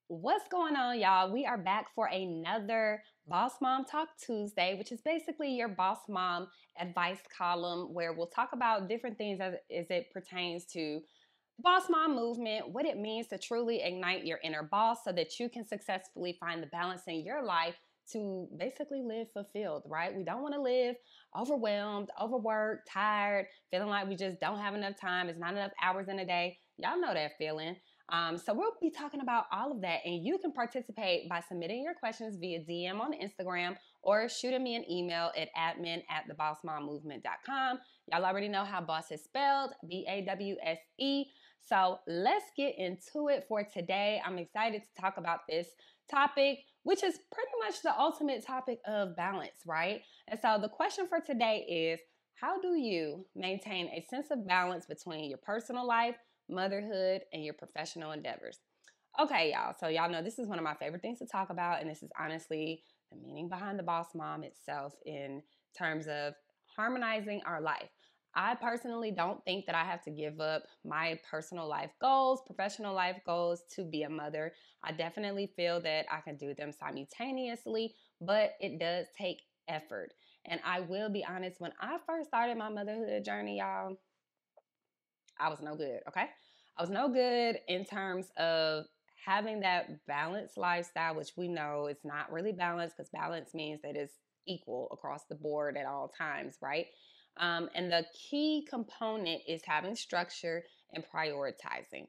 What's going on, y'all? We are back for another Boss Mom Talk Tuesday, which is basically your Boss Mom advice column where we'll talk about different things as it pertains to the Boss Mom movement, what it means to truly ignite your inner boss so that you can successfully find the balance in your life to basically live fulfilled, right? We don't want to live overwhelmed, overworked, tired, feeling like we just don't have enough time. It's not enough hours in a day. Y'all know that feeling. So we'll be talking about all of that, and you can participate by submitting your questions via DM on Instagram or shooting me an email at admin@thebossmommovement.com. Y'all already know how boss is spelled, Bawse. So let's get into it for today. I'm excited to talk about this topic, which is pretty much the ultimate topic of balance, right? And so the question for today is, how do you maintain a sense of balance between your personal life, motherhood, and your professional endeavors? Okay, y'all. So y'all know this is one of my favorite things to talk about, and this is honestly the meaning behind the boss mom itself in terms of harmonizing our life. I personally don't think that I have to give up my personal life goals, professional life goals to be a mother. I definitely feel that I can do them simultaneously, but it does take effort. And I will be honest, when I first started my motherhood journey, y'all, I was no good, okay? I was no good in terms of having that balanced lifestyle, which we know it's not really balanced because balance means that it's equal across the board at all times, right? And the key component is having structure and prioritizing,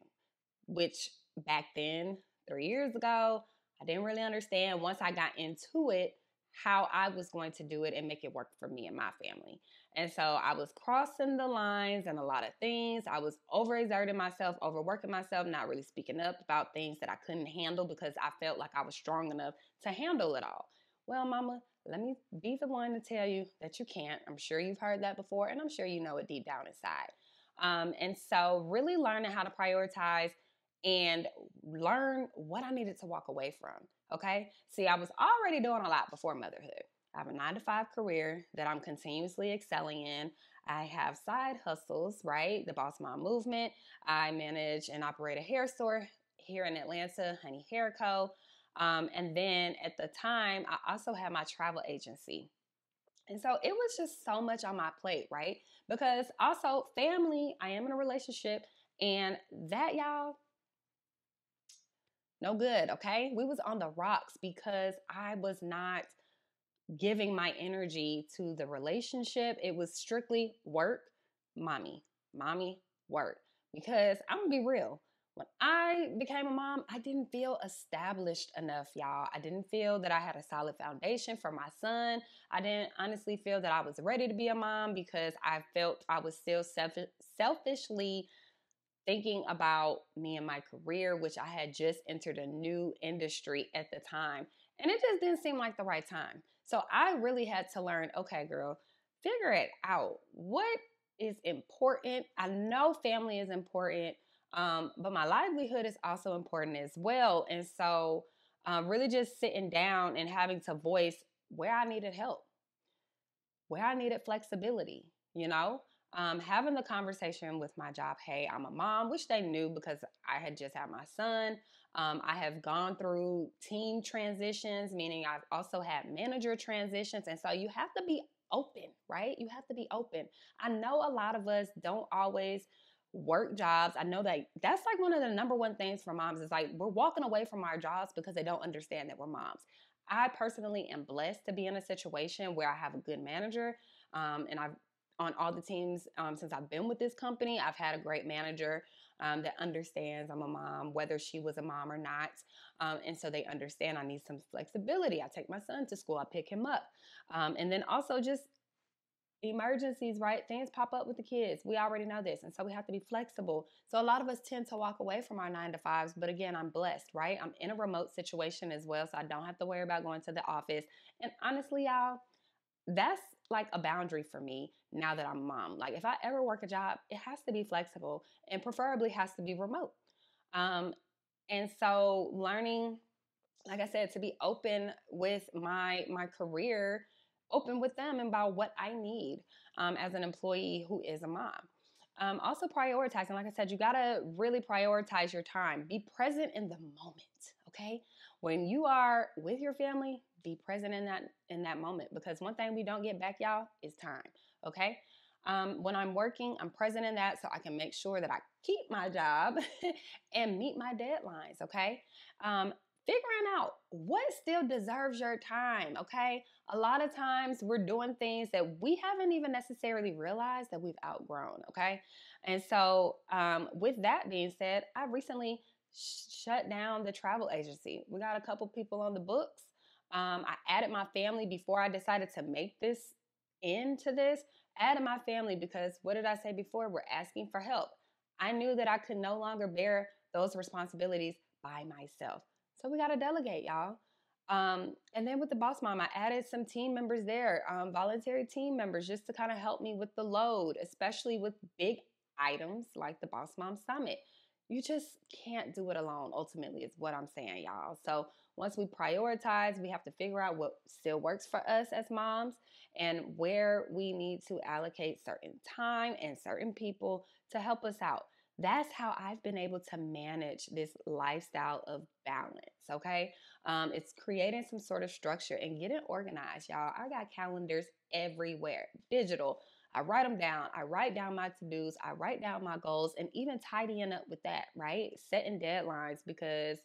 which back then, 3 years ago, I didn't really understand once I got into it how I was going to do it and make it work for me and my family. And so I was crossing the lines and a lot of things. I was overexerting myself, overworking myself, not really speaking up about things that I couldn't handle because I felt like I was strong enough to handle it all. Well, mama, let me be the one to tell you that you can't. I'm sure you've heard that before, and I'm sure you know it deep down inside. And so really learning how to prioritize and learn what I needed to walk away from. Okay. See, I was already doing a lot before motherhood. I have a 9 to 5 career that I'm continuously excelling in. I have side hustles, right? The Boss Mom Movement. I manage and operate a hair store here in Atlanta, Honey Hair Co. And then at the time, I also had my travel agency. And so it was just so much on my plate, right? Because also, family, I am in a relationship, and that, y'all, no good, okay? We was on the rocks because I was not giving my energy to the relationship. It was strictly work, mommy, mommy, work. Because I'm gonna be real. When I became a mom, I didn't feel established enough, y'all. I didn't feel that I had a solid foundation for my son. I didn't honestly feel that I was ready to be a mom because I felt I was still selfishly thinking about me and my career, which I had just entered a new industry at the time. And it just didn't seem like the right time. So I really had to learn, okay, girl, figure it out. What is important? I know family is important, but my livelihood is also important as well. And so really just sitting down and having to voice where I needed help, where I needed flexibility, having the conversation with my job. Hey, I'm a mom, which they knew because I had just had my son. I have gone through team transitions, meaning I've also had manager transitions. And so you have to be open, right? You have to be open. I know a lot of us don't always work jobs. I know that that's like one of the number one things for moms is like we're walking away from our jobs because they don't understand that we're moms. I personally am blessed to be in a situation where I have a good manager, and I've on all the teams since I've been with this company. I've had a great manager that understands I'm a mom, whether she was a mom or not, and so they understand I need some flexibility. I take my son to school, I pick him up, and then also just emergencies, right? Things pop up with the kids. We already know this. And so we have to be flexible. So a lot of us tend to walk away from our 9 to 5s. But again, I'm blessed, right? I'm in a remote situation as well. So I don't have to worry about going to the office. And honestly, y'all, that's like a boundary for me now that I'm a mom. Like if I ever work a job, it has to be flexible and preferably has to be remote. Um, and so learning, like I said, to be open with my career, open with them about what I need as an employee who is a mom. Also prioritizing, like I said, you gotta really prioritize your time. Be present in the moment, Okay. When you are with your family, be present in that moment, because one thing we don't get back, y'all, is time. Okay. When I'm working, I'm present in that so I can make sure that I keep my job and meet my deadlines. Okay. Figuring out what still deserves your time. Okay. A lot of times we're doing things that we haven't even necessarily realized that we've outgrown. Okay. And so, with that being said, I recently shut down the travel agency. We got a couple people on the books. I added my family before I decided to make this into this. Added my family because what did I say before? We're asking for help. I knew that I could no longer bear those responsibilities by myself. So we got to delegate, y'all. And then with the Boss Mom, I added some team members there, voluntary team members, just to kind of help me with the load, especially with big items like the Boss Mom Summit. You just can't do it alone, ultimately, is what I'm saying, y'all. So once we prioritize, we have to figure out what still works for us as moms and where we need to allocate certain time and certain people to help us out. That's how I've been able to manage this lifestyle of balance, okay? It's creating some sort of structure and getting organized, y'all. I got calendars everywhere, digital. I write them down. I write down my to-dos. I write down my goals, and even tidying up with that, right? Setting deadlines, because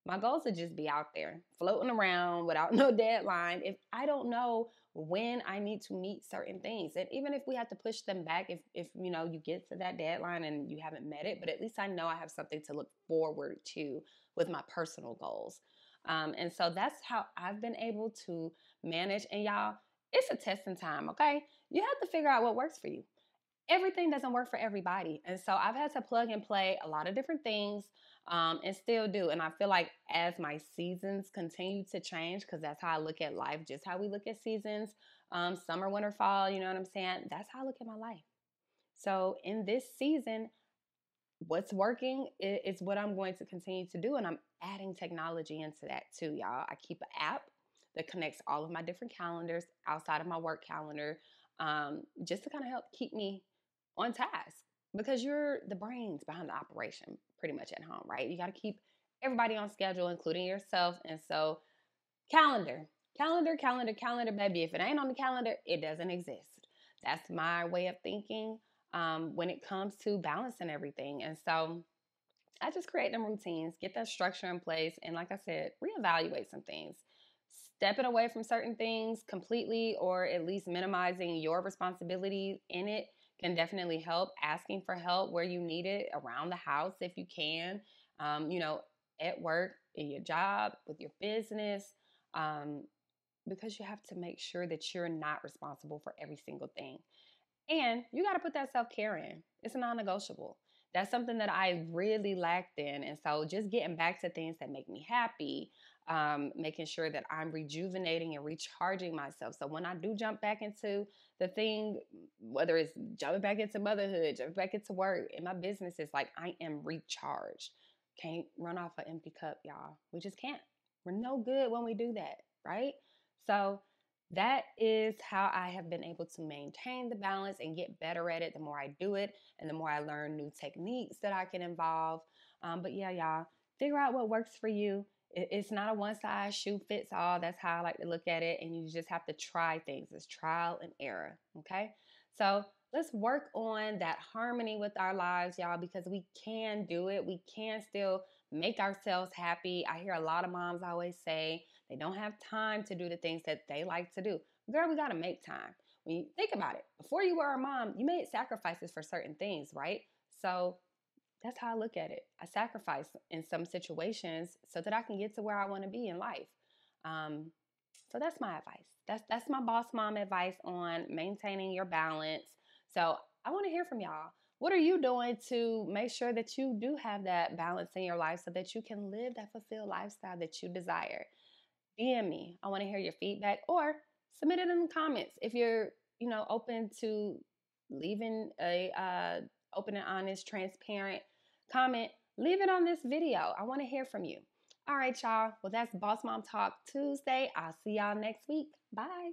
my goals would just be out there floating around without no deadline if I don't know when I need to meet certain things. And even if we have to push them back, if you get to that deadline and you haven't met it, but at least I know I have something to look forward to with my personal goals. And so that's how I've been able to manage. And y'all, it's a testing time, okay? You have to figure out what works for you. Everything doesn't work for everybody. And so I've had to plug and play a lot of different things, and still do. And I feel like as my seasons continue to change, because that's how I look at life, just how we look at seasons, summer, winter, fall, you know what I'm saying? That's how I look at my life. So in this season, what's working is what I'm going to continue to do. And I'm adding technology into that too, y'all. I keep an app that connects all of my different calendars outside of my work calendar, just to kind of help keep me on task, because you're the brains behind the operation pretty much at home, right? You got to keep everybody on schedule, including yourself. And so, calendar, calendar, calendar, calendar, baby. If it ain't on the calendar, it doesn't exist. That's my way of thinking, when it comes to balancing everything. And so, I just create them routines, get that structure in place, and like I said, reevaluate some things. Stepping away from certain things completely, or at least minimizing your responsibility in it, can definitely help. Asking for help where you need it around the house if you can, at work, in your job, with your business, um, because you have to make sure that you're not responsible for every single thing. And you got to put that self care in. It's non negotiable. That's something that I really lacked in. And so just getting back to things that make me happy, making sure that I'm rejuvenating and recharging myself. So when I do jump back into the thing, whether it's jumping back into motherhood, jumping back into work, in my business, it's like I am recharged. Can't run off an empty cup, y'all. We just can't. We're no good when we do that, right? So that is how I have been able to maintain the balance and get better at it the more I do it and the more I learn new techniques that I can involve. But yeah, y'all, figure out what works for you. It's not a one size shoe fits all. That's how I like to look at it. And you just have to try things. It's trial and error. Okay. So let's work on that harmony with our lives, y'all, because we can do it. We can still make ourselves happy. I hear a lot of moms always say they don't have time to do the things that they like to do. Girl, we got to make time. When you think about it, before you were a mom, you made sacrifices for certain things, right? So that's how I look at it. I sacrifice in some situations so that I can get to where I want to be in life. So that's my advice. That's my boss mom advice on maintaining your balance. So I want to hear from y'all. What are you doing to make sure that you do have that balance in your life so that you can live that fulfilled lifestyle that you desire? DM me. I want to hear your feedback, or submit it in the comments if you're, open to leaving a open and honest, transparent comment. Leave it on this video. I want to hear from you. All right, y'all. Well, that's Boss Mom Talk Tuesday. I'll see y'all next week. Bye.